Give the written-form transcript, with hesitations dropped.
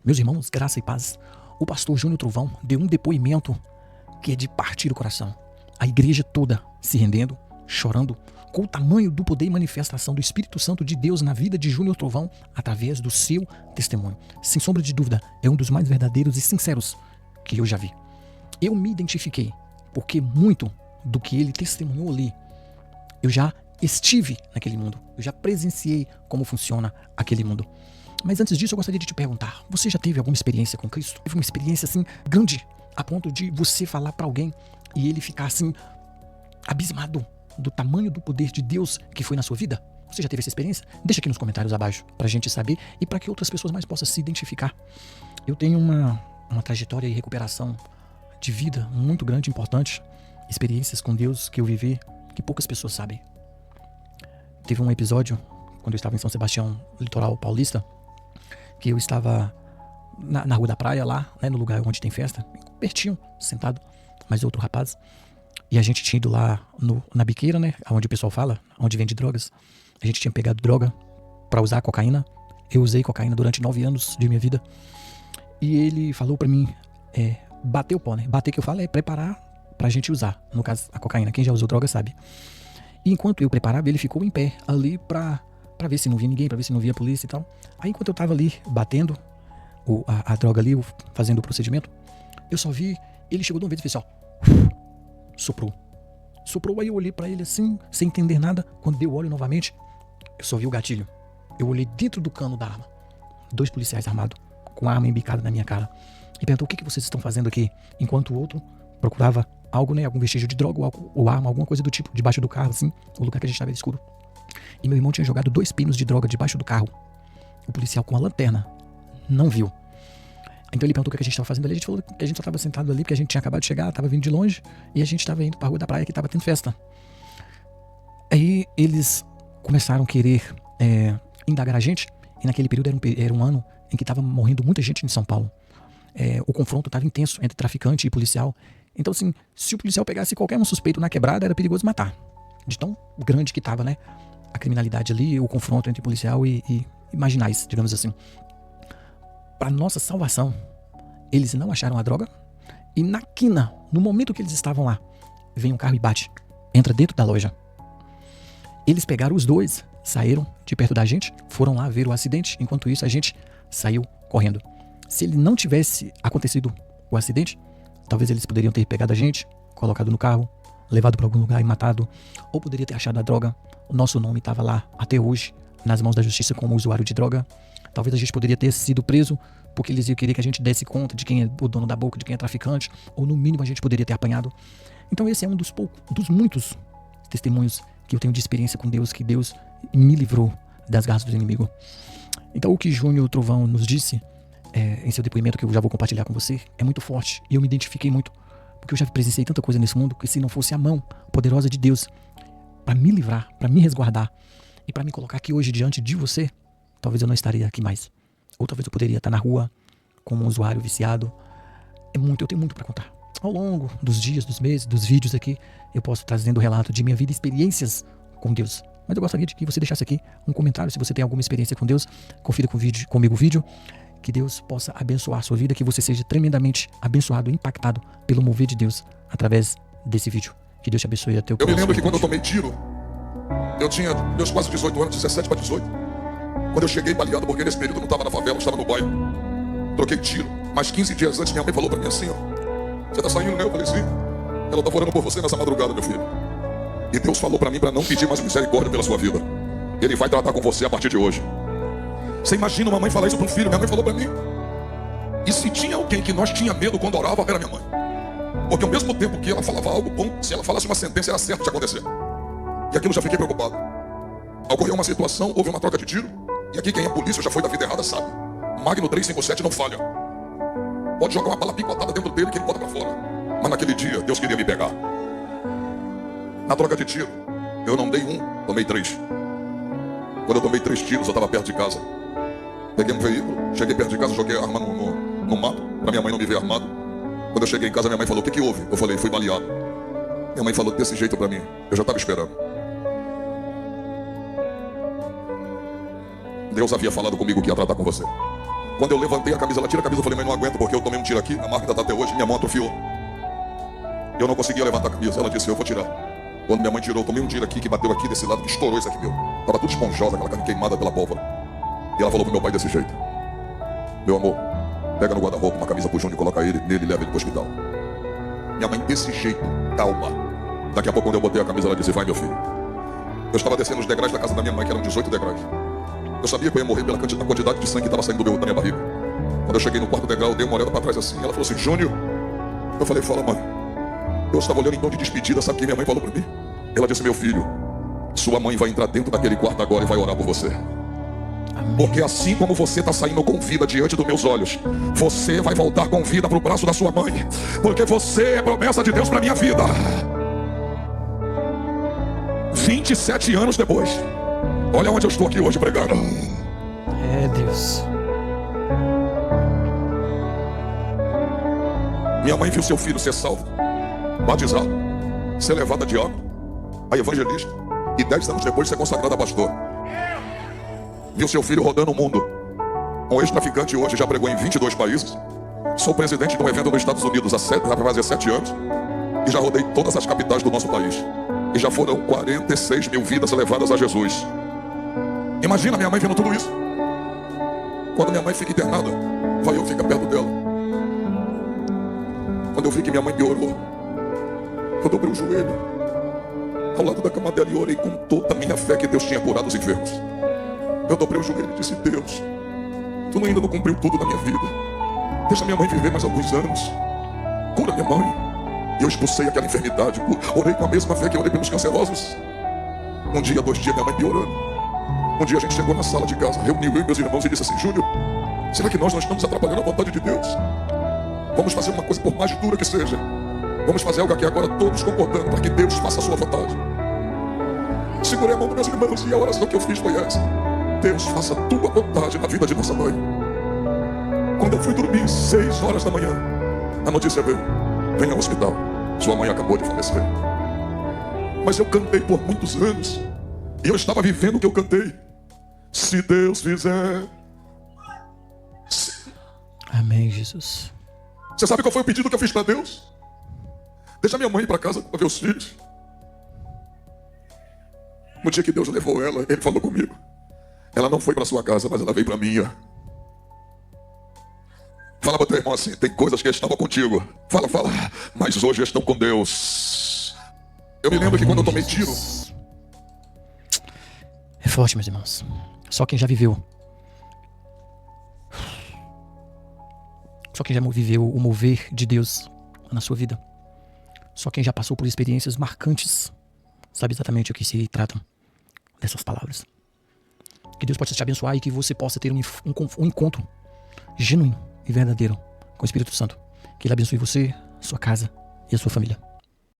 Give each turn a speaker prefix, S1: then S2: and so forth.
S1: Meus irmãos, graça e paz. O pastor Júnior Trovão deu um depoimento que é de partir o coração. A igreja toda se rendendo, chorando, com o tamanho do poder e manifestação do Espírito Santo de Deus na vida de Júnior Trovão através do seu testemunho. Sem sombra de dúvida, é um dos mais verdadeiros e sinceros que eu já vi. Eu me identifiquei, porque muito do que ele testemunhou ali, eu já estive naquele mundo, eu já presenciei como funciona aquele mundo. Mas antes disso, eu gostaria de te perguntar, você já teve alguma experiência com Cristo? Teve uma experiência assim grande, a ponto de você falar para alguém e ele ficar assim abismado do tamanho do poder de Deus que foi na sua vida? Você já teve essa experiência? Deixa aqui nos comentários abaixo pra gente saber e para que outras pessoas mais possam se identificar. Eu tenho uma trajetória e recuperação de vida muito grande, importante, experiências com Deus que eu vivi que poucas pessoas sabem. Teve um episódio quando eu estava em São Sebastião, litoral paulista, que eu estava na rua da praia lá, né, no lugar onde tem festa, pertinho, sentado, mais outro rapaz. E a gente tinha ido lá na biqueira, né, onde o pessoal fala, onde vende drogas. A gente tinha pegado droga pra usar cocaína. Eu usei cocaína durante 9 anos de minha vida. E ele falou pra mim, bater o pó, né? Bater que eu falo é preparar pra gente usar. No caso, a cocaína. Quem já usou droga sabe. E enquanto eu preparava, ele ficou em pé ali pra ver se não via ninguém, pra ver se não via a polícia e tal. Aí enquanto eu tava ali batendo a droga ali, fazendo o procedimento, eu só vi, ele chegou de uma vez e fez assim, ó. Soprou, aí eu olhei pra ele assim, sem entender nada. Quando deu óleo novamente, eu só vi o gatilho. Eu olhei dentro do cano da arma. 2 policiais armados, com a arma embicada na minha cara. E perguntou, o que vocês estão fazendo aqui? Enquanto o outro procurava algo, né, algum vestígio de droga ou arma, alguma coisa do tipo, debaixo do carro, assim. O lugar que a gente estava era escuro. E meu irmão tinha jogado 2 pinos de droga debaixo do carro. O policial com a lanterna não viu. Então ele perguntou o que a gente estava fazendo ali. A gente falou que a gente só estava sentado ali porque a gente tinha acabado de chegar, estava vindo de longe e a gente estava indo para a rua da praia que estava tendo festa. Aí eles começaram a querer indagar a gente, e naquele período era um ano em que estava morrendo muita gente em São Paulo. O confronto estava intenso entre traficante e policial. Então, assim, se o policial pegasse qualquer um suspeito na quebrada, era perigoso matar. De tão grande que estava, né, a criminalidade ali, o confronto entre policial e marginais, digamos assim. Para nossa salvação, eles não acharam a droga. E na quina, no momento que eles estavam lá, vem um carro e bate, entra dentro da loja. Eles pegaram os 2, saíram de perto da gente, foram lá ver o acidente. Enquanto isso, a gente saiu correndo. Se ele não tivesse acontecido o acidente, talvez eles poderiam ter pegado a gente, colocado no carro, levado para algum lugar e matado, ou poderia ter achado a droga. O nosso nome estava lá até hoje, nas mãos da justiça como usuário de droga. Talvez a gente poderia ter sido preso porque eles iam querer que a gente desse conta de quem é o dono da boca, de quem é traficante, ou no mínimo a gente poderia ter apanhado. Então esse é um dos muitos testemunhos que eu tenho de experiência com Deus, que Deus me livrou das garras do inimigo. Então o que Júnior Trovão nos disse em seu depoimento, que eu já vou compartilhar com você, é muito forte e eu me identifiquei muito, porque eu já presenciei tanta coisa nesse mundo que se não fosse a mão poderosa de Deus para me livrar, para me resguardar e para me colocar aqui hoje diante de você, talvez eu não estaria aqui mais. Ou talvez eu poderia estar na rua como um usuário viciado. Eu tenho muito para contar. Ao longo dos dias, dos meses, dos vídeos aqui, eu posso estar trazendo o relato de minha vida e experiências com Deus. Mas eu gostaria de que você deixasse aqui um comentário se você tem alguma experiência com Deus. Confira comigo o vídeo. Que Deus possa abençoar a sua vida, que você seja tremendamente abençoado, impactado pelo mover de Deus através desse vídeo. Que Deus te abençoe até o próximo.
S2: Eu me lembro que quando eu tomei tiro, eu tinha meus quase 18 anos, 17 para 18. Quando eu cheguei baleado, porque nesse período eu não estava na favela, eu estava no bairro. Troquei tiro. Mas 15 dias antes, minha mãe falou para mim assim, ó. Você tá saindo, né? Eu falei, sim. Ela tá orando por você nessa madrugada, meu filho. E Deus falou para mim para não pedir mais misericórdia pela sua vida. Ele vai tratar com você a partir de hoje. Você imagina uma mãe falar isso para um filho? Minha mãe falou para mim. E se tinha alguém que nós tinha medo quando orava, era minha mãe. Porque ao mesmo tempo que ela falava algo bom, se ela falasse uma sentença, era certo de acontecer. E aquilo já fiquei preocupado. Ocorreu uma situação, houve uma troca de tiro. E aqui quem é polícia já foi da vida errada, sabe? Magno 357 não falha. Pode jogar uma bala picotada dentro dele que ele bota pra fora. Mas naquele dia, Deus queria me pegar. Na troca de tiro, eu não dei um, tomei 3. Quando eu tomei 3 tiros, eu estava perto de casa. Peguei um veículo, cheguei perto de casa, joguei a arma no mato, pra minha mãe não me ver armado. Quando eu cheguei em casa, minha mãe falou, o que houve? Eu falei, fui baleado. Minha mãe falou desse jeito pra mim, eu já estava esperando. Deus havia falado comigo que ia tratar com você. Quando eu levantei a camisa, ela tira a camisa, eu falei, mas não aguento, porque eu tomei um tiro aqui, a marca ainda tá até hoje, minha mão atrofiou. Eu não conseguia levantar a camisa. Ela disse, eu vou tirar. Quando minha mãe tirou, eu tomei um tiro aqui, que bateu aqui desse lado, que estourou isso aqui meu. Tava tudo esponjosa, aquela carne queimada pela pólvora. E ela falou pro meu pai desse jeito: meu amor, pega no guarda-roupa uma camisa pro Júnior, coloca ele nele e leva ele pro hospital. Minha mãe desse jeito, calma. Daqui a pouco, quando eu botei a camisa, ela disse, vai meu filho. Eu estava descendo os degraus da casa da minha mãe, que eram 18 degraus. Eu sabia que eu ia morrer pela quantidade de sangue que estava saindo da minha barriga. Quando eu cheguei no quarto degrau, eu dei uma olhada para trás assim. Ela falou assim, Júnior. Eu falei, fala mãe. Eu estava olhando em tom de despedida, sabe o que minha mãe falou para mim? Ela disse, meu filho, sua mãe vai entrar dentro daquele quarto agora e vai orar por você. Amém. Porque assim como você está saindo com vida diante dos meus olhos, você vai voltar com vida para o braço da sua mãe. Porque você é promessa de Deus para minha vida. 27 anos depois, olha onde eu estou aqui hoje pregando.
S1: É Deus.
S2: Minha mãe viu seu filho ser salvo, batizado, ser levado a diácono, a evangelista, e 10 anos depois ser consagrado a pastor. Viu seu filho rodando o mundo. Um ex-traficante hoje já pregou em 22 países. Sou presidente de um evento nos Estados Unidos vai fazer 7 anos. E já rodei todas as capitais do nosso país. E já foram 46 mil vidas levadas a Jesus. Imagina minha mãe vendo tudo isso. Quando minha mãe fica internada, vai eu ficar perto dela. Quando eu vi que minha mãe piorou, eu dobrei o joelho ao lado da cama dela e orei com toda a minha fé que Deus tinha curado os enfermos. Eu dobrei o joelho e disse, Deus, tu ainda não cumpriu tudo na minha vida. Deixa minha mãe viver mais alguns anos. Cura minha mãe. E eu expulsei aquela enfermidade. Orei com a mesma fé que orei pelos cancerosos. Um dia, 2 dias, minha mãe piorando. Um dia a gente chegou na sala de casa, reuniu eu e meus irmãos e disse assim, Júnior, será que nós não estamos atrapalhando a vontade de Deus? Vamos fazer uma coisa, por mais dura que seja. Vamos fazer algo aqui agora, todos concordando, para que Deus faça a sua vontade. Segurei a mão dos meus irmãos e a oração que eu fiz foi essa: Deus, faça a tua vontade na vida de nossa mãe. Quando eu fui dormir, 6 horas da manhã, a notícia veio: venha ao hospital, sua mãe acabou de falecer. Mas eu cantei por muitos anos, e eu estava vivendo o que eu cantei. Se Deus fizer.
S1: Amém, Jesus.
S2: Você sabe qual foi o pedido que eu fiz para Deus? Deixa minha mãe ir para casa para ver os filhos. No dia que Deus levou ela, Ele falou comigo: ela não foi para sua casa, mas ela veio para a minha. Fala para o teu irmão assim: tem coisas que estavam contigo. Fala, mas hoje estão com Deus. Eu me lembro que quando eu tomei tiro.
S1: É forte, meus irmãos. Só quem já viveu. Só quem já viveu o mover de Deus na sua vida. Só quem já passou por experiências marcantes sabe exatamente o que se tratam dessas palavras. Que Deus possa te abençoar e que você possa ter um encontro genuíno e verdadeiro com o Espírito Santo. Que Ele abençoe você, sua casa e a sua família.